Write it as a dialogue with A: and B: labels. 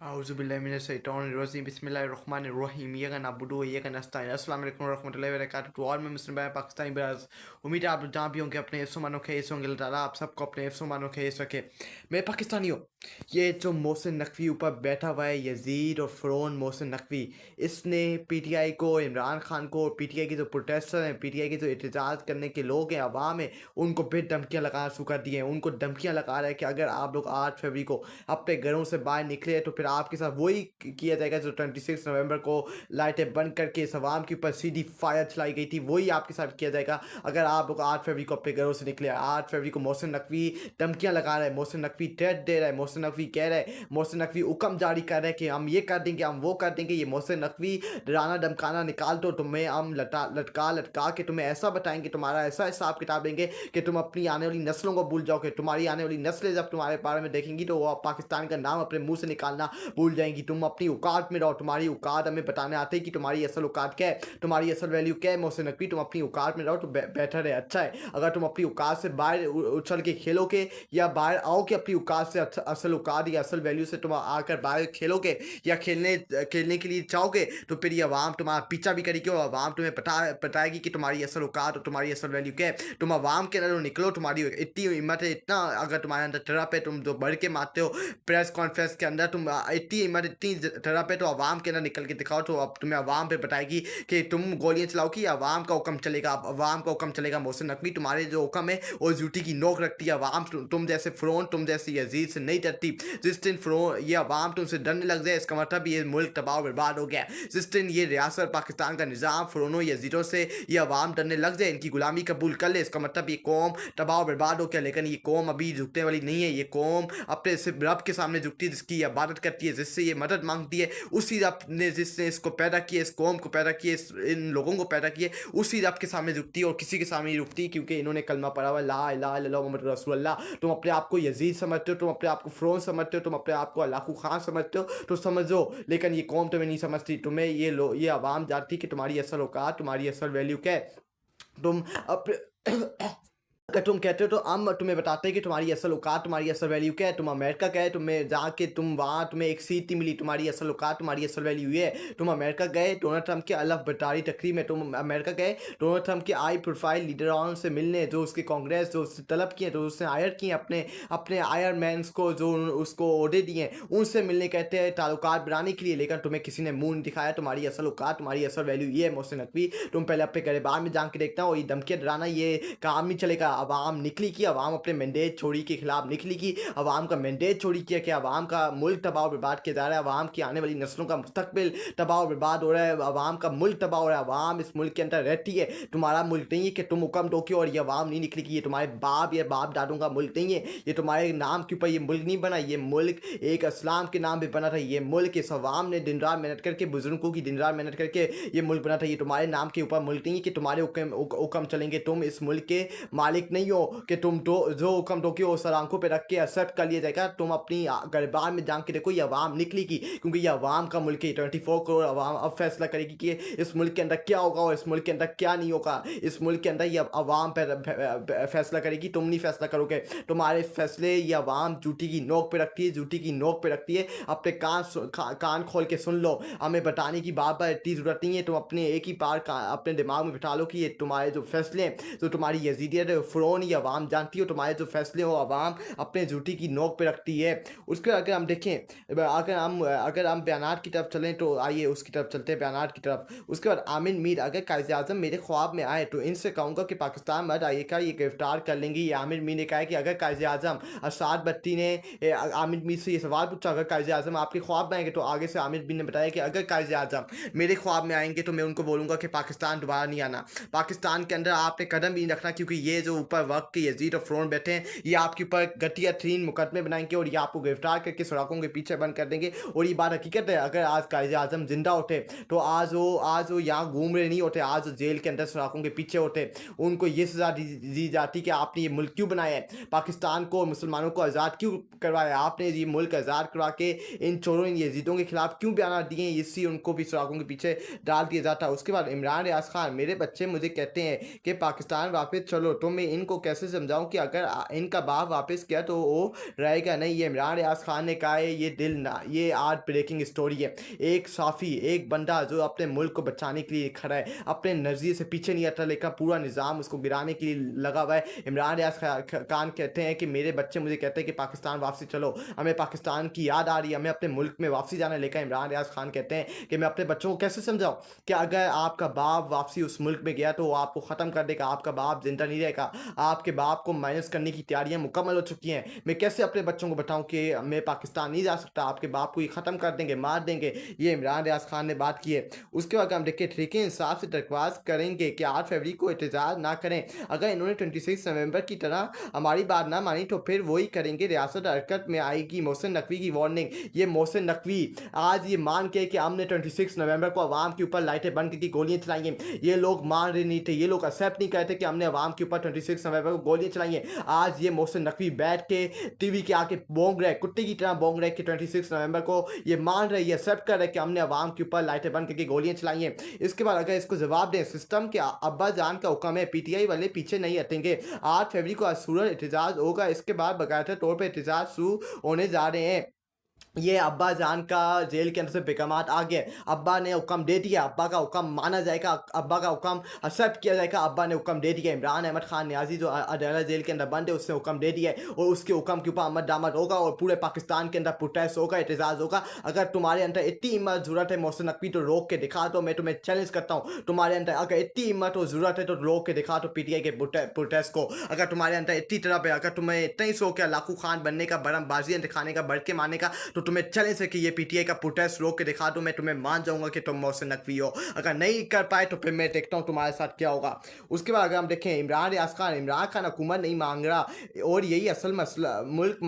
A: Auzubillahiminash-shaytanir-rajim. Bismillahir-Rahmanir-Rahim. Yega nabudu yega नस्ताइन। अस्सलाम वालेकुम रहमतुल्लाहि व बरकातहू। टू ऑल माय मुस्लिम भाई पाकिस्तानी ब्रदर्स, उम्मीद है आप लोग जहाँ भी होंगे अपने हिस्सों मानो खेस होंगे। अल्लाह ताला आप सबको अपने हिस्सों मानो खेस रखे। मैं पाकिस्तानी हूँ। ये जो मोहसिन नकवी ऊपर बैठा हुआ है, यजीद और फ़िरौन मोहसिन नकवी, इसने पीटीआई को, इमरान खान को, पीटीआई के जो प्रोटेस्टर हैं, पीटीआई के जो एहतजाज करने के लोग हैं, अवाम है, उनको फिर धमकियाँ लगाना शुरू कर दी हैं। उनको धमकियाँ लगा रहा है कि अगर आप लोग 8 फरवरी को अपने घरों से बाहर निकले तो फिर आपके साथ वही किया जाएगा जो 26 नवंबर को लाइटें बंद करके इस अवाम के ऊपर सीधी फायर चलाई गई थी, वही आपके साथ किया जाएगा अगर आप लोग 8 फरवरी को अपने घरों से निकले। 8 फरवरी को मोहसिन नकवी धमकियां लगा रहा है, मोहसिन नकवी थ्रेट दे रहा है, मोहसिन नकवी कह रहा है, मोहसिन नकवी हुक्म जारी कर रहे हैं कि हम ये कर देंगे, हम वो कर देंगे। ये मोहसिन नकवी डराना धमकाना निकाल दो, तुम्हें हम लटका लटका के तुम्हें ऐसा बताएंगे, तुम्हारा ऐसा हिसाब किताब लेंगे कि तुम अपनी आने वाली नस्लों को भूल जाओगे। तुम्हारी आने वाली नस्लें जब तुम्हारे बारे में देखेंगी तो वो पाकिस्तान का नाम अपने मुंह से निकालना भूल जाएंगी। तुम अपनी औकात में रहो, तुम्हारी औकात हमें बताने आते हैं कि तुम्हारी असल औकात क्या है, तुम्हारी असल वैल्यू क्या है। मोहसिन नकवी तुम अपनी औकात में रहो तो बेहतर है, अच्छा है। अगर तुम अपनी औकात से बाहर उछल के खेलोगे या बाहर आओ कि अपनी औकात से असल औकात या असल वैल्यू से तुम आकर बाहर खेलोगे या खेलने खेलने के लिए चाहोगे तो फिर ये अवाम तुम्हारा पीछा भी करेगी और अवाम तुम्हें बताएगी कि तुम्हारी असल औकात और तुम्हारी असल वैल्यू क्या है। तुम अवाम के अंदर निकलो, तुम्हारी इतनी हिम्मत है, इतना अगर तुम्हारे अंदर तरफ है, तुम जो बढ़ के मारते हो प्रेस कॉन्फ्रेंस के अंदर, तुम इतनी हिम्मत इतनी तरफ है तो अवाम के अंदर निकल के दिखाओ तो अब तुम्हें अवाम पे बताएगी कि तुम गोलियां चलाओ कि अवाम का हुक्म चलेगा। अब अवाम का हुक्म चलेगा। मोहसिन नकवी तुम्हारे जो हुक्म है वो ड्यूटी की नोक रखती है। अवाम तुम जैसे फ़िरौन, तुम जैसे यजीद से नहीं डरती। जिस दिन फ़िरौन ये अवाम तुमसे डरने लग जाए इसका मतलब ये मुल्क तबाह बर्बाद हो गया। जिस दिन ये रियासत पाकिस्तान का निज़ाम फ़िरौनों यजीदों से ये अवाम डरने लग जाए, इनकी गुलामी कबूल कर ले, इसका मतलब ये कौम तबाह बर्बाद हो गया। लेकिन ये कौम अभी झुकने वाली नहीं है। ये कौम अपने सिर्फ रब के सामने झुकती है, जिसकी इबादत करती है, जिससे ये मदद मांगती है। उसी रब ने जिसने इसको पैदा किया, इस कौम को पैदा किया, इन लोगों को पैदा किया, उसी रब के सामने झुकती है और किसी के सामने नहीं रुकती, क्योंकि इन्होंने कलमा पढ़ा हुआ ला इलाहा इल्लल्लाह मुहम्मद रसूलुल्लाह। तुम अपने आप को यजीद समझते हो, तुम अपने आप को फ़िरौन समझते हो, तुम अपने आप को अल्लाह खान समझते हो तो समझो, लेकिन ये कौम तुम्हें नहीं समझती। तुम्हें ये अवाम जानती कि तुम्हारी असल औकात, तुम्हारी असल वैल्यू क्या है। तुम अपने अगर तुम कहते हो तो हम तुम्हें बताते हैं कि तुम्हारी असल औकात, तुम्हारी असल वैल्यू क्या है। तुम अमेरिका गए, तुम्हें जाके तुम वहाँ तुम्हें एक सीट नहीं मिली, तुम्हारी असल औकात, तुम्हारी असल वैल्यू ये है। तुम अमेरिका गए डोनाल्ड ट्रंप के अलग बटारी तकरीर में, तुम अमेरिका गए डोनाल्ड ट्रंप के हाई प्रोफाइल लीडरान से मिलने, जो उसके कांग्रेस जो उससे तलब किए, जो उसने हायर किए अपने अपने आयर मैंस को, जो उसको ओहदे दिए, उनसे मिलने कहते हैं ताल्लुकात बनाने के लिए। लेकिन तुम्हें किसी ने मुंह नहीं दिखाया। तुम्हारी असल औकात, तुम्हारी असल वैल्यू ये है। मोहसिन नकवी तुम पहले अपने गरीबान में जाके देखता हो, ये धमकियाँ डराना ये काम नहीं चलेगा। अवाम निकली कि अवाम अपने मैंडेट छोड़ी के खिलाफ निकली कि अवाम का मैंडेट छोड़ी किया कि अवाम का मुल्क तबाह बर्बाद किया जा रहा है, अवाम की आने वाली नस्लों का मुस्तकबिल तबाह बर्बाद हो रहा है, अवाम का मुल्क तबाह हो रहा है। अवाम इस मुल्क के अंदर रहती है, तुम्हारा मुल्क नहीं है कि तुम हुक्म टोके और ये अवाम नहीं निकली कि ये तुम्हारे बाप या बाप दादों का मुल्क नहीं है। ये तुम्हारे नाम के ऊपर ये मुल्क नहीं बना, ये मुल्क एक इस्लाम के नाम पे बना था। ये मुल्क इस अवाम ने दिन रात मेहनत करके, बुजुर्गों की दिन रात मेहनत करके ये मुल्क बना था। ये तुम्हारे नाम के ऊपर मुल्क नहीं है कि तुम्हारे हुक्म चलेंगे। तुम इस मुल्क के मालिक नहीं हो कि तुम तो जो हुक्म टोके वो सर आंखों पे रख के एक्सेप्ट कर लिया जाएगा। तुम अपनी गरबान में जान के देखो, ये अवाम निकली की, क्योंकि ये अवाम का मुल्क है। 24 करोड़ अवाम अब फैसला करेगी कि इस मुल्क के अंदर क्या होगा और इस मुल्क के अंदर क्या नहीं होगा। इस मुल्क के अंदर ये अवाम पर फैसला करेगी, तुम नहीं फैसला करोगे। तुम्हारे फैसले ये अवाम जूठी की नोक पे रखती है, जूठी की नोक पे रखती है। अपने कान खोल के सुन लो, हमें बताने की बार बार इतनी ज़रूरत नहीं है। तुम अपने एक ही बार अपने दिमाग में बिठा लो कि ये तुम्हारे जो फैसले हैं, जो तुम्हारी यजीदियत है, फ़िरौन ये अवाम जानती हो, तुम्हारे जो फैसले हो अवाम अपने जूठी की नोक पे रखती है। उसके अगर हम देखें, अगर हम बयानात की तरफ चलें तो आइए उसकी तरफ चलते हैं, बयानात की तरफ। उसके बाद आमिर मीर, अगर कायद आज़म मेरे ख्वाब में आए तो इनसे कहूँगा कि पाकिस्तान मत आइएगा, ये गिरफ्तार कर लेंगे। ये आमिर मीर ने कहा है कि अगर कायद आज़म अरशद भट्टी ने आमिर मीर से ये सवाल पूछा, अगर कायद आज़म आपके ख्वाब में आएंगे, तो आगे से आमिर मीर ने बताया कि अगर कायद आज़म मेरे ख्वाब में आएंगे तो मैं उनको बोलूँगा कि पाकिस्तान दोबारा नहीं आना, पाकिस्तान के अंदर आपने कदम भी नहीं रखना, क्योंकि ये जो ऊपर वक्त के यजीद और फ़िरौन बैठे हैं ये आपके ऊपर घटिया तरीन मुकदमे बनाएंगे और ये आपको गिरफ्तार करके सड़कों के पीछे बंद कर देंगे। और ये बात हकीकत है, अगर आज कायद आज़म जिंदा होते तो आज वो यहाँ घूम रहे नहीं होते, आज जेल के अंदर सड़कों के पीछे होते। उनको ये सज़ा दी जाती कि आपने ये मुल्क क्यों बनाया है, पाकिस्तान को, मुसलमानों को आज़ाद क्यों करवाया, आपने ये मुल्क आज़ाद करवा के इन चोरों, इन यजीदों के खिलाफ क्यों बयान दिए, इससे उनको भी सड़कों के पीछे डाल दिया जाता। उसके बाद इमरान रियाज खान, मेरे बच्चे मुझे कहते हैं कि पाकिस्तान वापस चलो, तो मैं इनको कैसे समझाऊँ कि अगर इनका बाप वापस किया तो वो रहेगा नहीं। ये इमरान रियाज़ खान ने कहा है, ये दिल ना, ये आज ब्रेकिंग स्टोरी है। एक साफ़ी, एक बंदा जो अपने मुल्क को बचाने के लिए खड़ा है, अपने नज़रिए से पीछे नहीं हटा, लेकिन पूरा निज़ाम उसको गिराने के लिए लगा हुआ है। इमरान रियाज़ खान कहते हैं कि मेरे बच्चे मुझे कहते हैं कि पाकिस्तान वापसी चलो, हमें पाकिस्तान की याद आ रही है, हमें अपने मुल्क में वापसी जाना है। लेकिन इमरान रियाज़ खान कहते हैं कि मैं अपने बच्चों को कैसे समझाऊँ कि अगर आपका बाप वापसी उस मुल्क में गया तो वो आपको ख़त्म कर देगा, आपका बाप ज़िंदा नहीं रहेगा, आपके बाप को माइनस करने की तैयारियां मुकम्मल हो चुकी हैं। मैं कैसे अपने बच्चों को बताऊं कि मैं पाकिस्तान नहीं जा सकता, आपके बाप को ये ख़त्म कर देंगे, मार देंगे। ये इमरान रियाज़ खान ने बात की है। उसके बाद हम देखिए तरीके इंसाफ से दरख्वास्त करेंगे कि 8 फरवरी को एहतजाज ना करें। अगर इन्होंने 26 नवंबर की तरह हमारी बात ना मानी तो फिर वही करेंगे, रियासत हरकत में आएगी। मोहसिन नकवी की वार्निंग। ये मोहसिन नकवी आज ये मान के कि हमने 26 नवंबर को अवाम के ऊपर लाइटें बंद करके गोलियां चलाई हैं, ये लोग मान रहे नहीं थे, ये लोग एक्सेप्ट नहीं करते कि हमने अवाम के ऊपर 26 नवंबर को गोलियां चलाई हैं। आज ये मोहसिन नकवी बैठ के टीवी के आके बोंग रहे, कुत्ते की तरह बोंग रहे कि 26 नवंबर को ये मान रहे, ये एक्सेप्ट कर रहे कि हमने अवाम के ऊपर लाइटें बंद करके गोलियां चलाई हैं। इसके बाद अगर इसको जवाब दें, सिस्टम के अब्बा जान का हुक्म है, पीटीआई वाले पीछे नहीं हटेंगे। 8 फरवरी को आज सूरत एहतजाज होगा, इसके बाद बाकायदा तौर पर एहतजाज शुरू होने जा रहे हैं। ये अब्बा जान का जेल के अंदर से बेकमात आ गया। अब्बा ने हुक्म दे दिया, अब्बा का हुक्म माना जाएगा, अब्बा का हुक्म एक्सेप्ट किया जाएगा। अब्बा ने हुक्म दे दिया। इमरान अहमद खान नियाजी जो अदालत जेल के अंदर बंद है, उसने हुक्म दे दिया है और उसके हुक्म के ऊपर अमल दरामद होगा और पूरे पाकिस्तान के अंदर प्रोटेस्ट होगा, एहतजाज होगा। अगर तुम्हारे अंदर इतनी हिम्मत जरूरत है मोहसिन नकवी तो रोक के दिखा दो। मैं तुम्हें चैलेंज करता हूँ, तुम्हारे अंदर अगर इतनी हिम्मत और जरूरत है तो रोक के दिखा दो पीटीआई के प्रोटेस्ट को। अगर तुम्हारे अंदर इतनी तरफ है, अगर तुम्हें इतना ही शौक है लाखू खान बनने का, बरमबाजी दिखाने का, बढ़ के मारने का, तो तुम्हें चैलेंज है कि ये पीटीआई का प्रोटेस्ट रोक के दिखा दो। मैं तुम्हें मान जाऊंगा कि तुम मोहसिन नकवी हो। अगर नहीं कर पाए तो फिर मैं देखता हूँ तुम्हारे साथ क्या होगा। उसके बाद अगर हम देखें इमरान रियाज़ खान, इमरान खान हुकूमत नहीं मांग रहा और यही असल मसला मुल्क